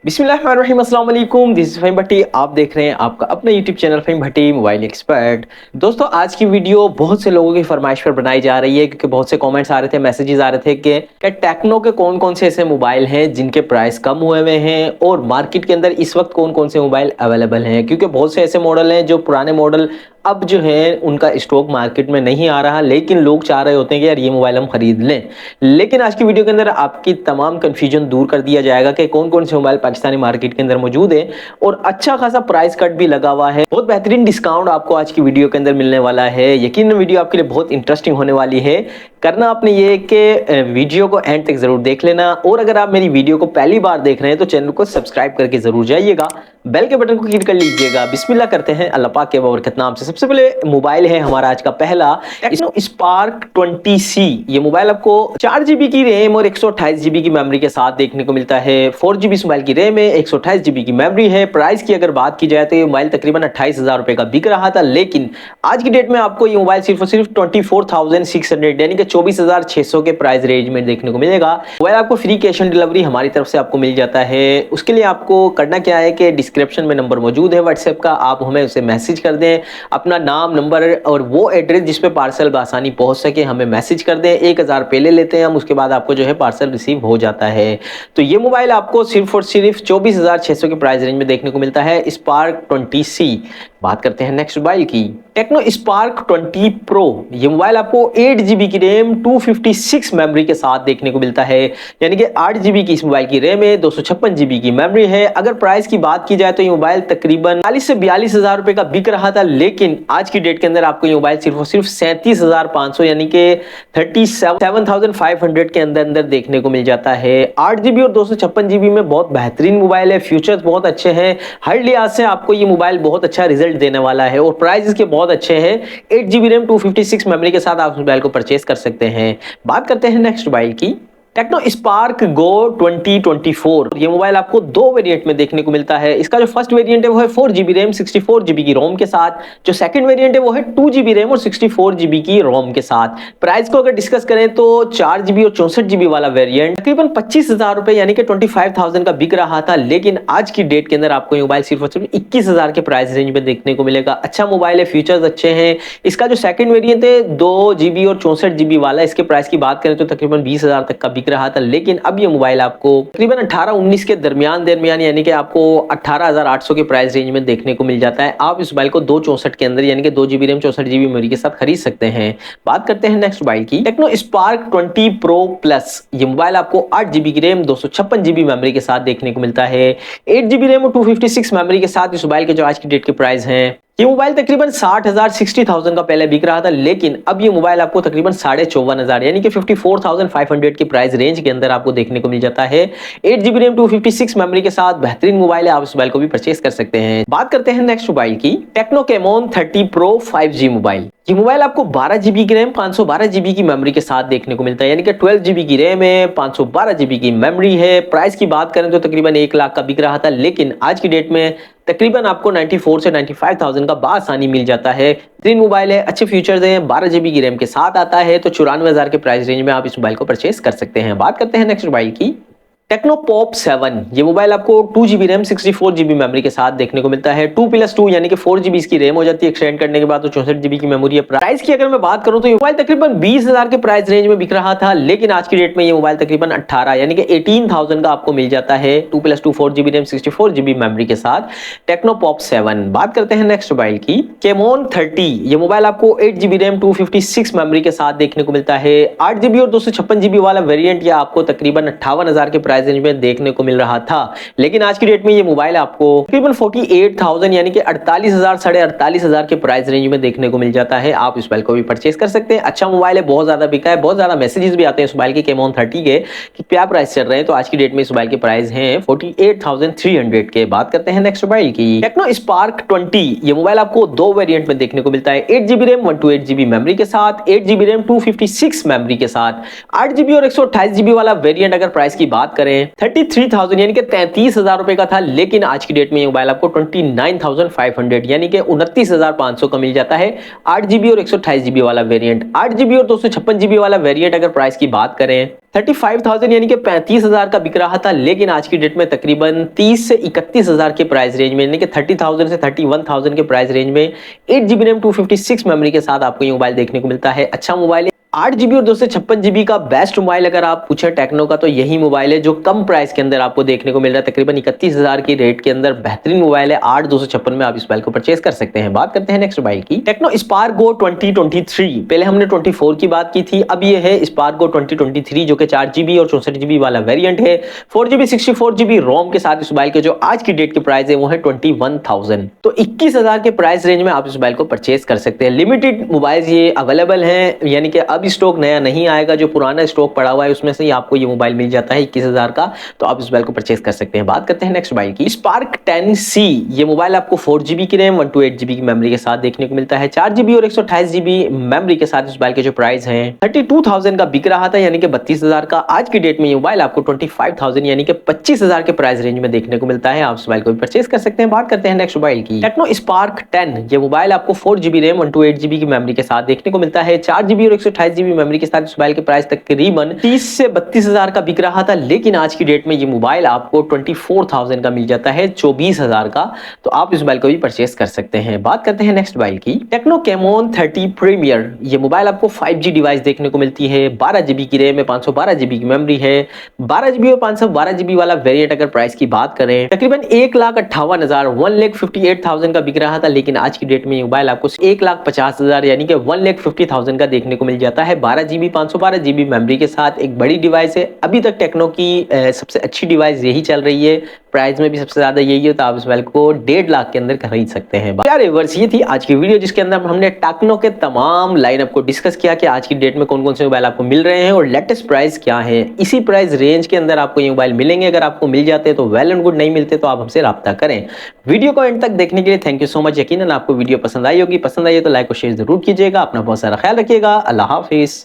बिस्मिल्लाहिर्रहमानिर्रहीम, अस्सलाम वालेकुम। दिस इज फ़हीम भट्टी। आप देख रहे हैं आपका अपना यूट्यूब चैनल फ़हीम भट्टी मोबाइल एक्सपर्ट। दोस्तों, आज की वीडियो बहुत से लोगों की फरमाइश पर बनाई जा रही है क्योंकि बहुत से कमेंट्स आ रहे थे, मैसेजेस आ रहे थे कि क्या टेक्नो के कौन कौन से ऐसे मोबाइल हैं जिनके प्राइस कम हुए हुए हैं और मार्केट के अंदर इस वक्त कौन कौन से मोबाइल अवेलेबल हैं, क्योंकि बहुत से ऐसे मॉडल हैं जो पुराने मॉडल अब जो है उनका स्टॉक मार्केट में नहीं आ रहा, लेकिन लोग चाह रहे होते हैं कि यार ये मोबाइल हम खरीद लें। लेकिन आज की वीडियो के अंदर आपकी तमाम कंफ्यूजन दूर कर दिया जाएगा कि कौन कौन से मोबाइल पाकिस्तानी मार्केट के अंदर मौजूद है और अच्छा खासा प्राइस कट भी लगा हुआ है। बहुत बेहतरीन डिस्काउंट आपको आज की वीडियो के अंदर मिलने वाला है। यकीन वीडियो आपके लिए बहुत इंटरेस्टिंग होने वाली है। करना आपने ये कि वीडियो को एंड तक जरूर देख लेना, और अगर आप मेरी वीडियो को पहली बार देख रहे हैं तो चैनल को सब्सक्राइब करके जरूर जाइएगा, बेल के बटन को क्लिक कर लीजिएगा। बिस्मिल्लाह करते हैं अल्लाह पाक के बरकत नाम से। सबसे पहले मोबाइल है हमारा आज का पहला टेक्नो स्पार्क 20C। ये मोबाइल आपको 4GB की रैम और 128GB की मेमोरी के साथ देखने को मिलता है। 4GB इस मोबाइल की रैम है, 128GB की मेमोरी है। प्राइस की अगर बात की जाए तो ये मोबाइल तकरीबन 28,000 रुपए का बिक रहा था, लेकिन आज की डेट में आपको ये मोबाइल सिर्फ और सिर्फ 24,600 यानी कि 24,600 के प्राइस रेंज में देखने को मिलेगा। मोबाइल आपको फ्री कैश ऑन डिलीवरी हमारी तरफ से आपको मिल जाता है। उसके लिए आपको करना क्या है कि डिस्क्रिप्शन में नंबर मौजूद है व्हाट्सएप का, आप हमें उसे मैसेज कर दें, अपना नाम, नंबर और वो एड्रेस जिस पे पार्सल बआसानी पहुंच सके हमें मैसेज कर दें। 1,000 पहले लेते हैं हम, उसके बाद आपको जो है पार्सल रिसीव हो जाता है। तो ये मोबाइल आपको सिर्फ और सिर्फ 24,600 के प्राइस रेंज में देखने को मिलता है, स्पार्क 20C। बात करते हैं नेक्स्ट मोबाइल की, टेक्नो स्पार्क 20 प्रो। ये मोबाइल आपको 8GB की रैम 256 मेमोरी के साथ देखने को मिलता है, यानी कि 8GB की इस मोबाइल की रैम है, 256GB की मेमोरी है। अगर प्राइस की बात की जाए तो ये मोबाइल तकरीबन 40 से 42,000 रुपए का बिक रहा था, लेकिन आज की डेट के अंदर आपको ये मोबाइल सिर्फ और सिर्फ 37,500 यानी कि 37,500 के अंदर अंदर देखने को मिल जाता है। 8GB और 256GB में बहुत बेहतरीन मोबाइल है, फीचर्स बहुत अच्छे हैं, हर लिहाज से आपको ये मोबाइल बहुत अच्छा रिजल्ट देने वाला है और प्राइस इसके बहुत अच्छे हैं। 8GB रैम 256 मेमोरी के साथ आप मोबाइल को परचेज कर सकते हैं। बात करते हैं नेक्स्ट मोबाइल की, टेक्नो स्पार्क गो 2024। ये मोबाइल आपको दो वेरिएंट में देखने को मिलता है। इसका जो फर्स्ट वेरिएंट है वो है 4GB रैम 64GB की रोम के साथ, जो सेकंड वेरिएंट है वो है 2GB रैम और 64GB की रोम के साथ। प्राइस को अगर डिस्कस करें तो 4GB और 64GB वाला वेरिएंट तकरीबन 25,000 रुपए यानी कि 25,000 का बिक रहा था, लेकिन आज की डेट के अंदर आपको ये मोबाइल सिर्फ और सिर्फ 21,000 के प्राइस रेंज में देखने को मिलेगा। अच्छा मोबाइल है, फीचर्स अच्छे हैं। इसका जो सेकंड वेरिएंट है 2GB और 64GB वाला, इसके प्राइस की बात करें तो तकरीबन 20,000 तक का बिक रहा था, लेकिन अब ये मोबाइल आपको तकरीबन 18-19 के दरमियान यानी कि आपको 18,800 के प्राइस रेंज में देखने को मिल जाता है। आप इस मोबाइल को 264 के अंदर यानी कि 2GB रैम 64GB मेमोरी के साथ खरीद सकते हैं। बात करते हैं नेक्स्ट मोबाइल की, टेक्नो स्पार्क 20 प्रो प्लस। ये मोबाइल आपको 8GB की रैम 256GB मेमोरी के साथ देखने को मिलता है, 8GB रैम और 256 मेमोरी के साथ। इस मोबाइल के जो आज की डेट के प्राइस हैं, ये मोबाइल तकरीबन 60,000 का पहले बिक रहा था, लेकिन अब ये मोबाइल आपको तकरीबन 54,500 यानी कि 54,500 की प्राइस रेंज के अंदर आपको देखने को मिल जाता है। 8GB रैम 256 मेमोरी के साथ बेहतरीन मोबाइल है, आप इस मोबाइल को भी परचेज कर सकते हैं। बात करते हैं नेक्स्ट मोबाइल की, techno Camon 30 pro 5G mobile. ये मोबाइल आपको 12GB की रैम 512GB की मेमोरी के साथ देखने को मिलता है, यानी कि 12GB की रैम है, 512GB की मेमोरी है। प्राइस की बात करें तो तकरीबन 1 लाख का बिक रहा था, लेकिन आज की डेट में तकरीबन आपको 94 से 95,000 का बआसानी मिल जाता है। तीन मोबाइल है, अच्छे फीचर्स हैं, 12GB की रैम के साथ आता है, तो 94,000 के प्राइस रेंज में आप इस मोबाइल को परचेज कर सकते हैं। बात करते हैं नेक्स्ट मोबाइल की, टेक्नो पॉप 7। ये मोबाइल आपको 2GB रैम 64GB मेमोरी के साथ देखने को मिलता है, 2+2 यानी कि 4GB इसकी रैम हो जाती है एक्सटेंड करने के बाद, तो 64GB की मेमोरी है। प्राइस की अगर मैं बात करूं तो ये मोबाइल तकरीबन 20,000 के प्राइस रेंज में बिक रहा था, लेकिन आज की डेट में ये मोबाइल तकरीबन 18 यानी कि 18,000 का आपको मिल जाता है, 2+2 4GB रैम 64GB मेमोरी के साथ, टेक्नो पॉप 7। बात करते हैं नेक्स्ट मोबाइल की, कैमोन 30। ये मोबाइल आपको 8GB रैम 256 मेमोरी के साथ देखने को मिलता है, 8GB और 256GB वाला वेरिएंट या आपको तकरीबन 58,000 के प्राइस रेंज में देखने को मिल रहा था, लेकिन आज की डेट में ये मोबाइल आपको तकरीबन 48,000 यानी कि 48,000 साढ़े 48,000 के प्राइस रेंज में देखने को मिल जाता है। आप इस मोबाइल को भी परचेज कर सकते हैं। अच्छा मोबाइल है, बहुत ज्यादा बिका है, बहुत ज्यादा मैसेजेस भी आते हैं इस मोबाइल के कैमोन 30 के कि क्या प्राइस चल रहे हैं, तो आज की डेट में इस मोबाइल के प्राइस हैं 48,300 के। बात करते हैं नेक्स्ट मोबाइल की, टेक्नो स्पार्क 20। ये मोबाइल आपको दो वेरिएंट में देखने को मिलता है, 8GB रैम 128GB मेमोरी के साथ, 8GB रैम 256 मेमोरी के साथ। 8GB और 128GB वाला वेरिएंट अगर प्राइस की बात करें 33,000 यानी कि 33,000 रुपए का था, लेकिन आज की डेट में ये मोबाइल आपको 29,500 यानी कि 29,500 का मिल जाता है। 8GB और 128GB वाला वेरिएंट, 8GB और 256GB वाला वेरिएंट अगर प्राइस की बात करें 35,000 यानी कि 35,000 का बिक रहा था, लेकिन आज की डेट में तकरीबन 30 से 31,000 के प्राइस रेंज में यानी कि 30,000 से 31,000 के प्राइस रेंज में 8GB रैम 256 मेमोरी के साथ आपको ये मोबाइल देखने को मिलता है। अच्छा मोबाइल है। 8GB और 256GB का बेस्ट मोबाइल अगर आप पूछे टेक्नो का तो यही मोबाइल है जो कम प्राइस के अंदर आपको देखने को मिल रहा है। तकरीबन 31,000 की रेट के अंदर बेहतरीन मोबाइल है। 8,256 में आप इस मोबाइल को परचेज कर सकते हैं। बात करते हैं नेक्स्ट मोबाइल की, टेक्नो स्पार्क गो 2023। पहले हमने 24 की बात की थी, अब ये है स्पार्क गो 2023 जो कि 4GB और 64GB वाला वेरियंट है। 4GB 64GB रोम के साथ इस मोबाइल के जो आज की डेट के प्राइस है वो है 21,000। तो 21,000 के प्राइस रेंज में आप इस मोबाइल को परचेज कर सकते हैं। लिमिटेड मोबाइल ये अवेलेबल है, यानी कि अब स्टॉक नया नहीं आएगा, जो पुराना स्टॉक पड़ा हुआ है उसमें से ही आपको ये मोबाइल मिल जाता है 21,000 का, तो आप इस मोबाइल को परचेज कर सकते हैं। बात करते हैं नेक्स्ट मोबाइल की, स्पार्क 10C। ये मोबाइल आपको 4GB की रैम 128GB की मेमोरी के साथ देखने को मिलता है। 4GB और 128GB मेमोरी के साथ इस मोबाइल के जो प्राइस है 32,000 का बिक रहा था, यानी कि 32,000 का। आज की डेट में ये मोबाइल आपको 25,000 यानी कि 25,000 के प्राइस रेंज में देखने को मिलता है। आप इस मोबाइल को भी परचेज कर सकते हैं। बात करते हैं नेक्स्ट मोबाइल की, टेक्नो स्पार्क 10। ये मोबाइल आपको 4GB रैम 128GB की मेमोरी के साथ देखने को मिलता है। 4GB और 128GB मेमोरी के साथ इस मोबाइल के प्राइस तकरीबन 30 से 32,000 का बिक रहा था, लेकिन आज की डेट में ये मोबाइल आपको 24,000 का मिल जाता है, 24,000 का। तो आप इस मोबाइल को भी परचेज कर सकते हैं। बात करते हैं नेक्स्ट मोबाइल की, टेक्नो कैमोन 30 प्रीमियर। ये मोबाइल आपको 5G डिवाइस देखने को मिलती है। 12GB की रैम है, 512GB की मेमोरी है। 12GB और 512GB वाला वेरिएंट अगर प्राइस की बात करें तकरीबन 1,58,000 1,58,000 का बिक रहा था, लेकिन आज की डेट में ये मोबाइल आपको 1,50,000 यानी कि 1,50,000 का देखने को मिल जाता है। 12GB 512GB मेमोरी के साथ एक बड़ी डिवाइस है। अभी तक टेक्नो की सबसे अच्छी डिवाइस यही चल रही है, प्राइस में भी सबसे ज्यादा यही है, तो आप इस मोबाइल को 1.5 लाख के अंदर खरीद सकते हैं। यार व्यूअर्स, ये थी आज की वीडियो जिसके अंदर हमने टेक्नो के तमाम लाइनअप को डिस्कस किया कि आज की डेट में कौन कौन से मोबाइल आपको मिल रहे हैं और लेटेस्ट प्राइस क्या है। इसी प्राइस रेंज के अंदर आपको ये मोबाइल मिलेंगे। अगर आपको मिल जाते हैं तो वेल एंड गुड, नहीं मिलते तो आप हमसे राब्ता करें। वीडियो को एंड तक देखने के लिए थैंक यू सो मच। यकीनन आपको वीडियो पसंद आई होगी, पसंद आई है तो लाइक और शेयर जरूर कीजिएगा। अपना बहुत सारा ख्याल रखिएगा। अल्लाह हाफिज।